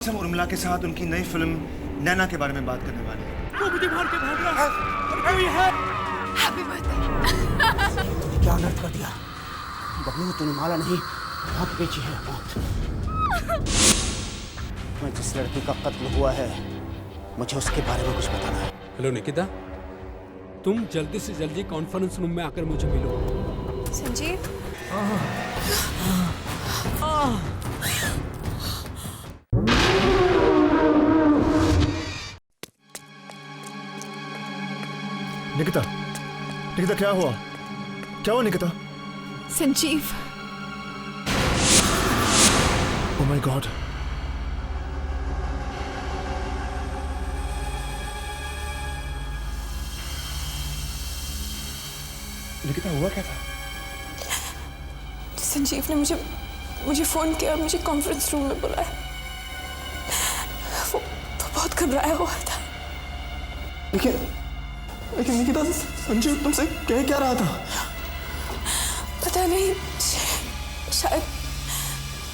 हम उर्मिला के साथ उनकी नई फिल्म नैना के बारे में बात करने वाले हैं। वो मुझे मार के भाग रहा है। कोई है? Happy birthday. क्या अनर्थ कर दिया बबलू, तूने माला नहीं मौत बेची है, मौत। मैं जिस लड़की का कत्ल हुआ है मुझे उसके बारे में कुछ बताना है। हेलो निकिता, तुम जल्दी से जल्दी कॉन्फ्रेंस रूम में आकर मुझे मिलो। संजीव, निकिता, निकिता क्या हुआ? क्या हुआ Nikita? Sanjeev, oh my God. Nikita हुआ क्या था? संजीव ने मुझे फोन किया और मुझे कॉन्फ्रेंस रूम में बुलाया। वो बहुत घबराया हुआ था। लेकिन निकिता, संजीव तुमसे कह क्या रहा था? पता नहीं,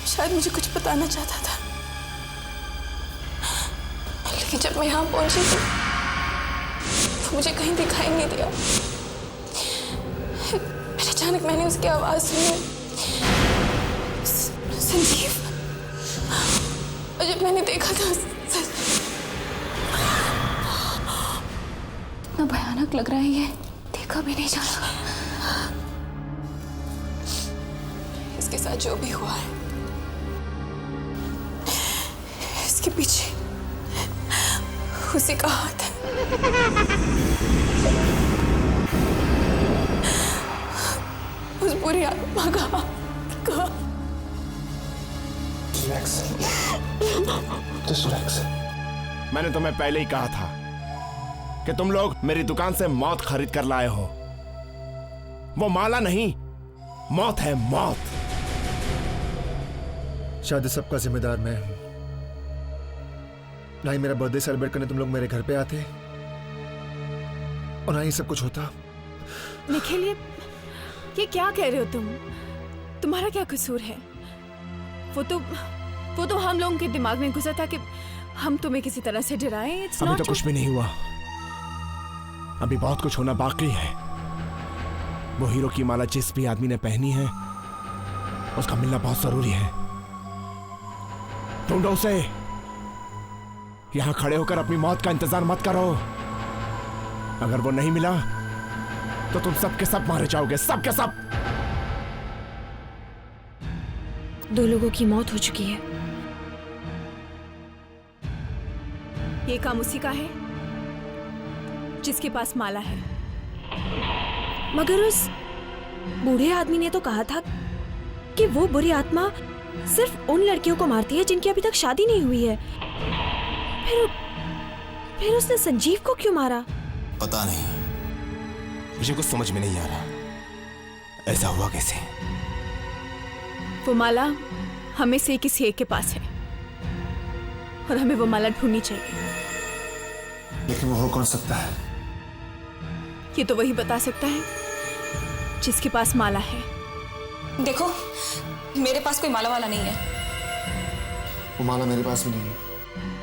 शायद मुझे कुछ बताना चाहता था, लेकिन जब मैं यहाँ पहुंची तो मुझे कहीं दिखाई नहीं दिया। फिर अचानक मैंने उसकी आवाज सुनी, संजीव। और जब मैंने देखा तो इतना भयानक लग रहा है, ये देखा भी नहीं जा रहा। इसके साथ जो भी हुआ है, इसके पीछे उसी का हाथ है। उस बुरी आत्मा का। रिलैक्स। मैंने तुम्हें पहले ही कहा था कि तुम लोग मेरी दुकान से मौत खरीद कर लाए हो। वो माला नहीं, मौत है, मौत। शायद इस सबका जिम्मेदार मैं हूं। ना ही मेरा बर्थडे सेलिब्रेट करने तुम लोग मेरे घर पे आते और ना ही सब कुछ होता। निखिल, ये क्या कह रहे हो तुम? तुम्हारा क्या कसूर है? वो तो हम लोगों के दिमाग में घुसा था कि हम तुम्हें किसी तरह से डराएं। अभी तो कुछ भी नहीं हुआ, अभी बहुत कुछ होना बाकी है। वो हीरो की माला जिस भी आदमी ने पहनी है उसका मिलना बहुत जरूरी है। ढूंढो उसे। यहां खड़े होकर अपनी मौत का इंतजार मत करो। अगर वो नहीं मिला तो तुम सब के सब मारे जाओगे, सब के सब। 2 लोगों की मौत हो चुकी है। ये काम उसी का है जिसके पास माला है। मगर उस बूढ़े आदमी ने तो कहा था कि वो बुरी आत्मा सिर्फ उन लड़कियों को मारती है जिनकी अभी तक शादी नहीं हुई है। फिर उसने संजीव को क्यों मारा? पता नहीं, मुझे कुछ समझ में नहीं आ रहा। ऐसा हुआ कैसे? वो माला हमें से किसी एक के पास है और हमें वो माला ढूंढनी चाहिए। लेकिन वो हो कौन सकता है? ये तो वही बता सकता है जिसके पास माला है। देखो, मेरे पास कोई माला वाला नहीं है। वो माला मेरे पास भी नहीं है।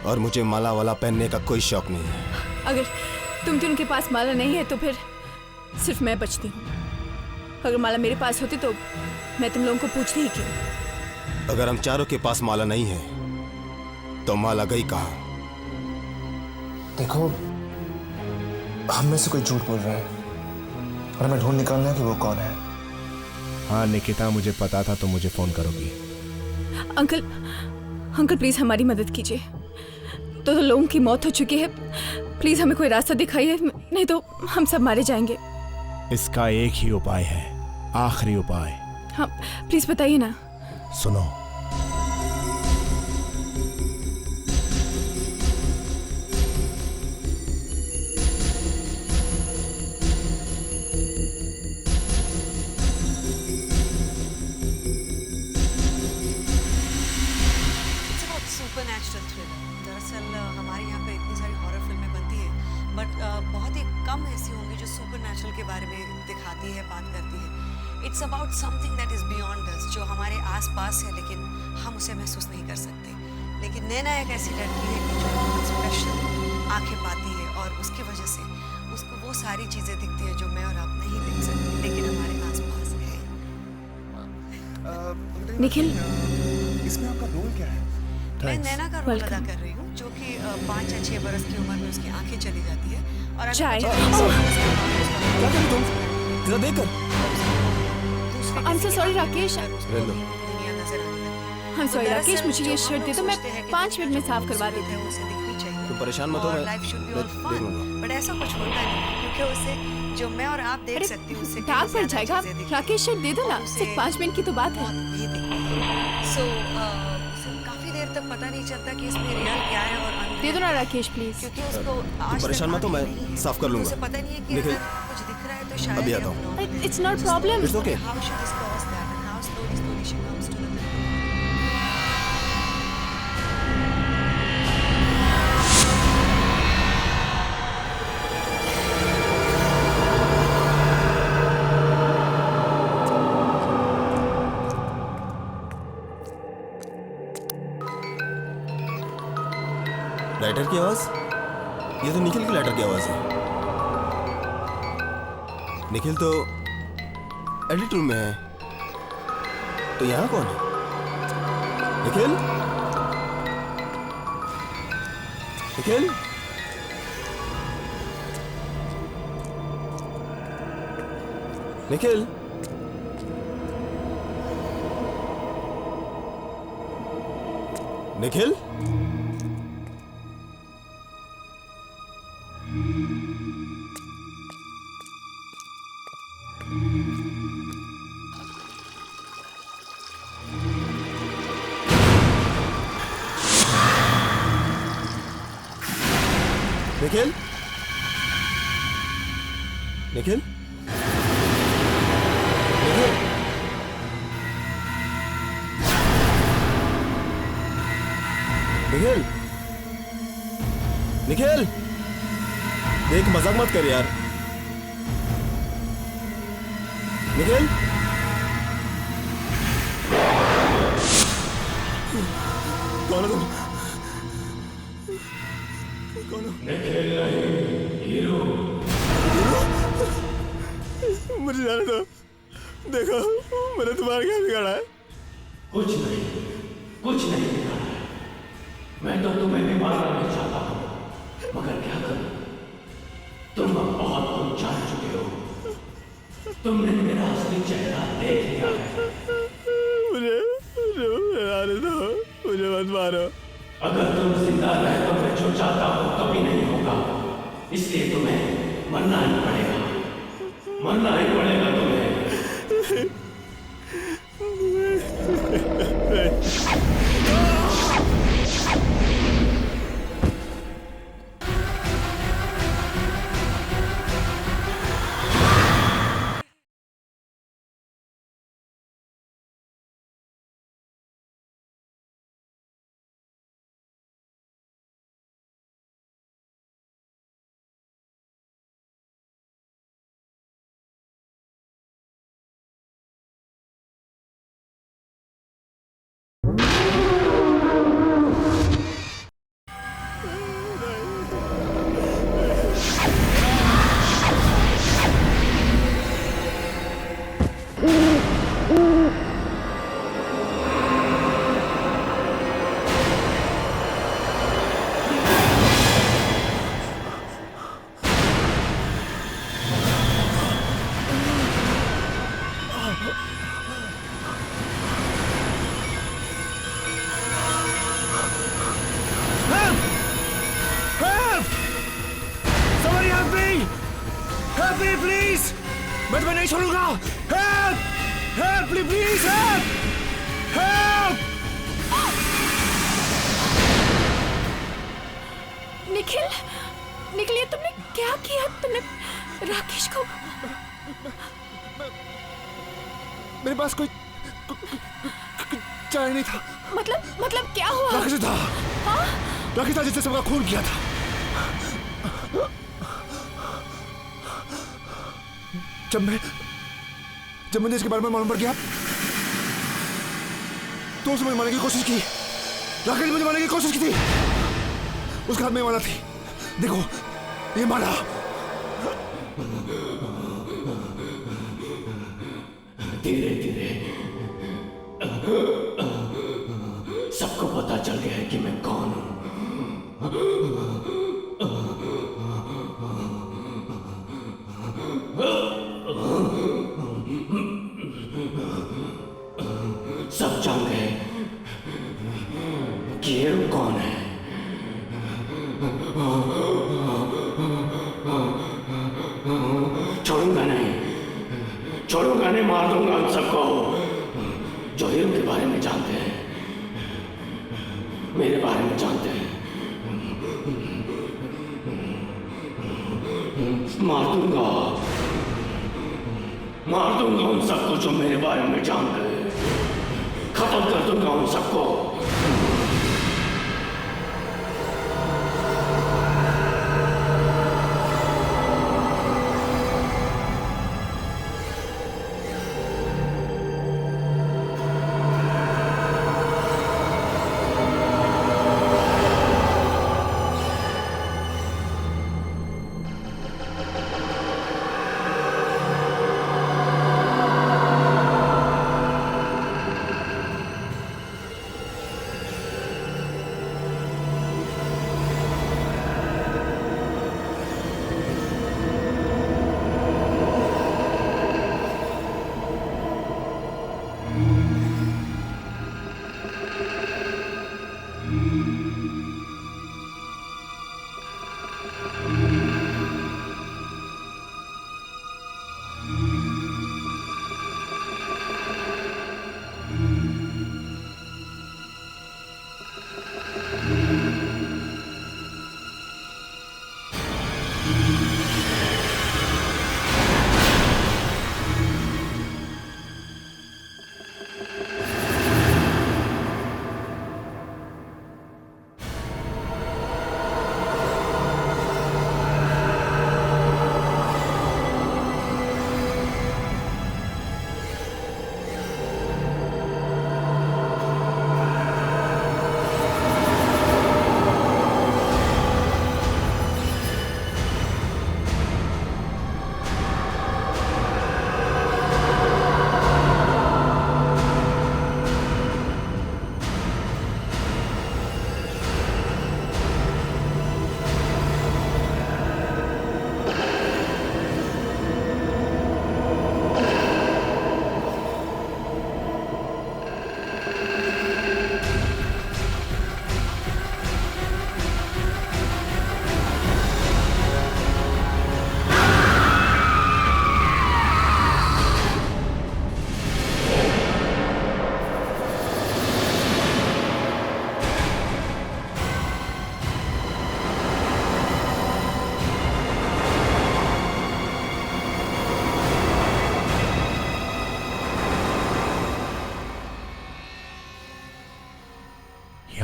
और मुझे माला वाला पहनने का कोई शौक नहीं है। अगर तुमके पास माला नहीं है तो फिर सिर्फ मैं बचती हूँ। अगर माला मेरे पास होती तो मैं तुम लोगों को पूछती ही क्यों। अगर हम चारों के पास माला नहीं है तो माला गई कहाँ? देखो, हम में से कोई झूठ बोल रहा है और हमें ढूंढ निकालना है कि वो कौन है। हाँ निकिता, मुझे पता था तुम मुझे फोन करोगी। अंकल प्लीज हमारी मदद कीजिए। तो लोगों की मौत हो चुकी है, प्लीज हमें कोई रास्ता दिखाइए, नहीं तो हम सब मारे जाएंगे। इसका एक ही उपाय है, आखिरी उपाय। हाँ प्लीज बताइए ना। सुनो। Supernatural thriller. दरअसल हमारे यहाँ पे इतनी सारी हॉरर फिल्में बनती है, बट बहुत ही कम ऐसी होंगी जो सुपरनैचुरल के बारे में दिखाती है, बात करती है। It's about something that is beyond अस, जो हमारे आसपास है लेकिन हम उसे महसूस नहीं कर सकते। लेकिन नैना एक ऐसी लड़की है कि जो बहुत स्पेशल आंखें पाती है और उसकी वजह से उसको वो सारी चीजें दिखती है जो मैं और आप नहीं देख सकते, लेकिन हमारे आसपास है। निखिल, इसमें आपका रोल क्या है? मैं नैना का रोल अदा कर रही हूँ, जो कि 5 या 6 बरस की उम्र में उसकी आंखें चली जाती है और अगर चाय। क्या करी तुम? जरा देख कर। I'm so sorry, Rakesh. दुनिया नजर आने लगती है। I'm sorry, तो राकेश, दरअसल मुझे ये जो शर्ट हम दे दो, लोग मैं सोचते हैं कि 5 मिनट में साफ करवा खूबसूरत देती है, हूँ। उसे दिखनी चाहिए। तुम परेशान मत हो, और मैं life should be all देख fun। लूंगा। बट ऐसा कुछ होता नहीं है, क्योंकि उसे जो मैं और आप देख सकती हूँ उससे कहीं दाग पड़ ज्यादा जाएगा। चीजें दिखती हैं। राकेश, शर्ट दे दो ना, और उसे सिर्फ 5 मिनट की तो बात है। मौत भी दिखती है। So, उसे काफी देर तक पता नहीं चलता कि इसमें रियल क्या है और unreal दे दो ना क्या है। राकेश, प्लीज। क्योंकि उसको आज तक परेशान मत हो, मैं आंखें नहीं हैं। साफ कर लूंगा। उसे पता नहीं है कि निखिल, अगर कुछ दिख रहा है तो शायद अभी ये आता हूँ। abnormal है। It's not problem. It's okay. How she just caused that and how slowly she comes to the middle. Lighter की आवाज? ये तो निखिल की लाइटर की आवाज है। निखिल तो एडिट रूम में है, तो यहाँ कौन है? निखिल? निखिल? निखिल? निखिल? निखिल? निखिल? निखिल? निखिल? निखिल? देख, मजाक मत कर यार। निखिल? कौन हो तुम? कौन हो? मुझे जाने दो। देखो, मैंने तुम्हारा क्या बिगाड़ा है? कुछ नहीं बिगाड़ा है। मैं तो तुम्हें भी मारना नहीं चाहता हूँ, मगर क्या करूं? तुम अब बहुत कुछ जान चुके हो। तुमने मेरा असली चेहरा देख लिया है। मुझे जाने दो, मुझे मत मारो। अगर तुम जिंदा रहे तो मैं जो चाहता हूँ कभी नहीं होगा, इसलिए तुम्हें मरना ही पड़ेगा। मरना ही पड़ेगा तुम्हें। Help me, please! मैं तुम्हें नहीं छोड़ूंगा! Help! Help me, please! Help! Help! Nikhil, Nikhil, ये तुमने क्या किया? तुमने राकेश को... मेरे पास कोई चाय नहीं था। मतलब क्या हुआ? राकेश था। हाँ? राकेश था जिससे सबका खून किया था। जब मैंने इसके बारे में मालूम पड़ गया तो उसने मुझे मारने की कोशिश की, राकेश ने मुझे मारने की कोशिश की थी। उसके हाथ में माला थी, देखो ये माला। धीरे धीरे सबको पता चल गया है कि मैं कौन हूं। सब जान गए कि ये कौन है। छोड़ूंगा नहीं, मार दूंगा उन सबको जो हीरो के बारे में जानते हैं, मेरे बारे में जानते हैं। मार दूंगा उन सबको जो मेरे बारे में जानते हैं। खत्म कर दूंगा उन सबको।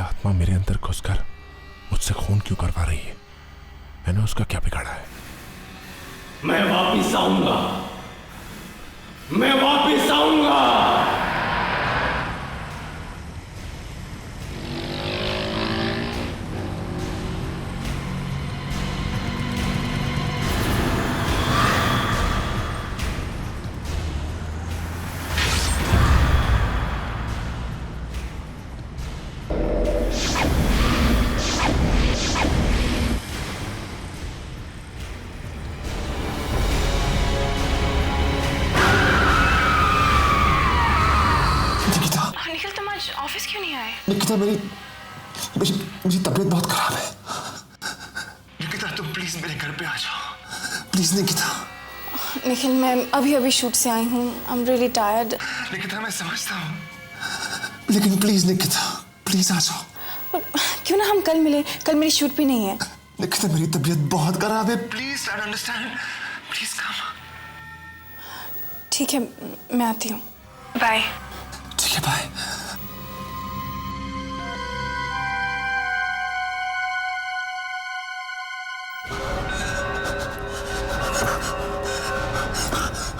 आत्मा मेरे अंदर घुसकर मुझसे खून क्यों करवा रही है? मैंने उसका क्या बिगाड़ा है? मैं वापिस आऊंगा, मैं वापिस आऊंगा। ऑफिस क्यों नहीं आए? निकिता मेरी तबीयत बहुत खराब है। निकिता तुम प्लीज मेरे घर पे आ जाओ, प्लीज निकिता। निखिल मैं अभी शूट से आई हूँ, I am really tired. Nikita मैं समझता हूँ, लेकिन प्लीज निकिता प्लीज आ जाओ। क्यों ना हम कल मिले, कल मेरी शूट भी नहीं है। निकिता मेरी तबीयत बहुत खराब है, please try to understand, please come. ठीक है मैं आती हूँ, बाय। ठीक है बाय।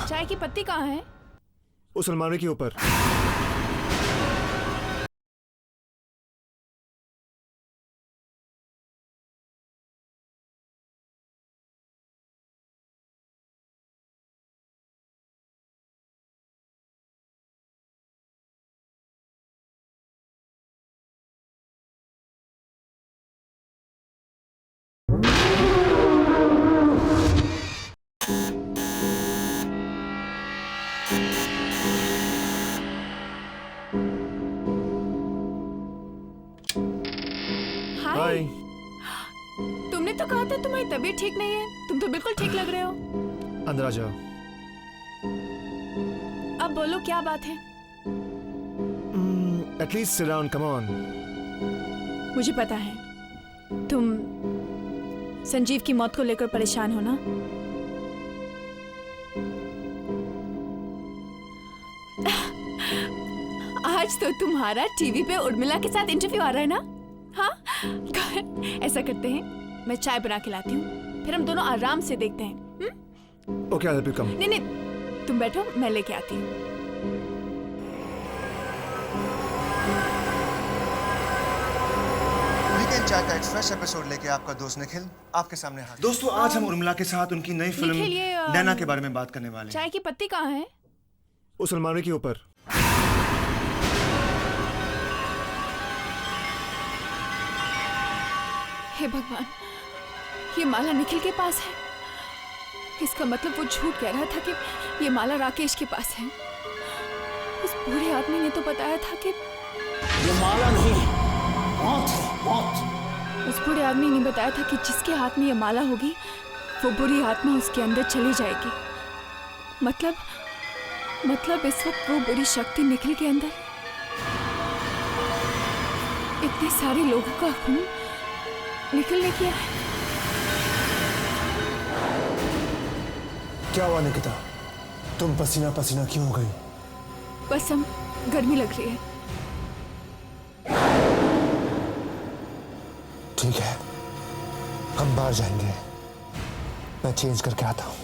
चाय की पत्ती कहाँ है? उस अलमारी के ऊपर। हाय। तुमने तो कहा था तुम्हारी तबीयत ठीक नहीं है। तुम तो बिल्कुल ठीक लग रहे हो। अंदर आ जाओ। अब बोलो क्या बात है। At least sit down, come on. मुझे पता है तुम संजीव की मौत को लेकर परेशान हो ना। आज तो तुम्हारा टीवी पे उर्मिला के साथ इंटरव्यू आ रहा है ना। हाँ ऐसा करते हैं, मैं चाय बना के लाती हूँ, फिर हम दोनों आराम से देखते हैं। Okay, I will help you come. नहीं नहीं, तुम बैठो, मैं लेके आती हूँ। वीकेंड चाय का एक फ्रेश एपिसोड लेके आपका दोस्त निखिल आपके सामने हाजिर। दोस्तों, आज हम उर्मिला के साथ उनकी नई फिल्म निखिल, ये, नैना के बारे में बात करने वाले हैं। चाय की पत्ती कहाँ है? उस अलमारी के ऊपर। हे भगवान, ये माला निखिल के पास है। इसका मतलब वो झूठ कह रहा था कि ये माला राकेश के पास है। उस बूढ़े आदमी ने तो बताया था कि ये माला नहीं, मौत है, मौत। उस बूढ़े आदमी ने बताया था कि जिसके हाथ में ये माला होगी वो बुरी आत्मा उसके अंदर चली जाएगी। मतलब इस वक्त वो बुरी शक्ति निखिल के अंदर। इतने सारे लोगों का खून निखिल ने किया है। क्या हुआ निकिता, तुम पसीना पसीना क्यों हो गई? बस हम गर्मी लग रही है। ठीक है, हम बाहर जाएंगे, मैं चेंज करके आता हूँ।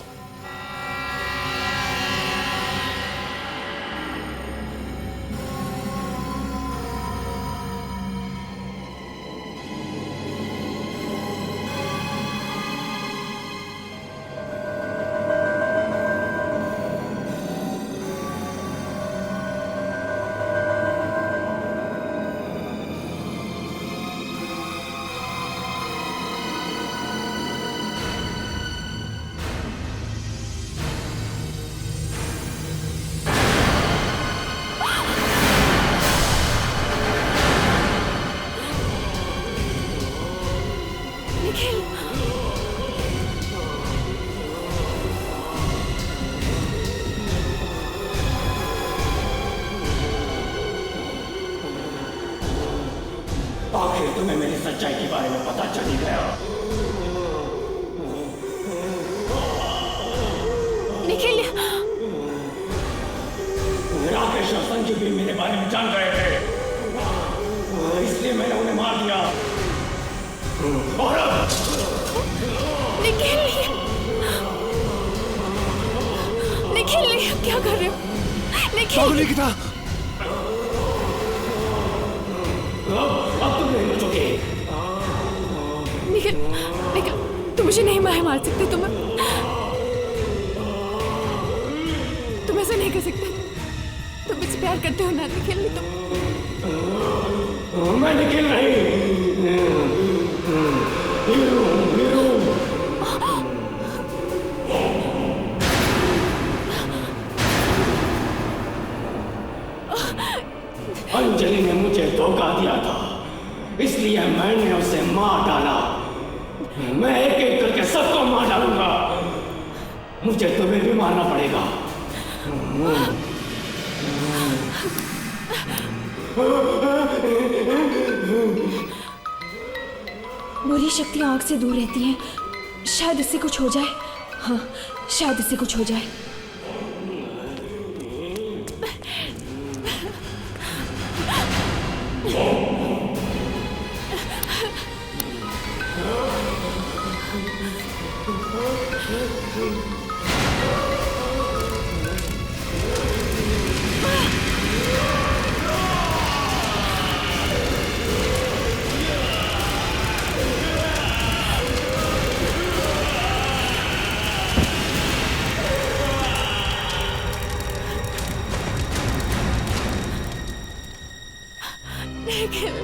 आखिर तुम्हें मेरी सच्चाई के बारे में पता चल ही गया। निखिल, राकेश और संजीव भी मेरे बारे में जान रहे थे, इसलिए मैंने उन्हें मार दिया। और निखिल, निखिल, क्या कर रहे हो? निखिल, निकिता, अब तुम नहीं बचोगे। निखिल, तुम मुझे नहीं मार सकते। तुम ऐसा नहीं कर सकते। तुम मुझसे प्यार करते हो ना निखिल? मैं निखिल नहीं, हीरो। अंजलि ने मुझे धोखा दिया था, इसलिए मैंने उसे मार डाला। मैं एक एक करके सबको मार डालूंगा। मुझे तुम्हें भी मारना पड़ेगा। बुरी शक्तियां आग से दूर रहती हैं। शायद इससे कुछ हो जाए। हाँ, शायद इससे कुछ हो जाए। निखिल,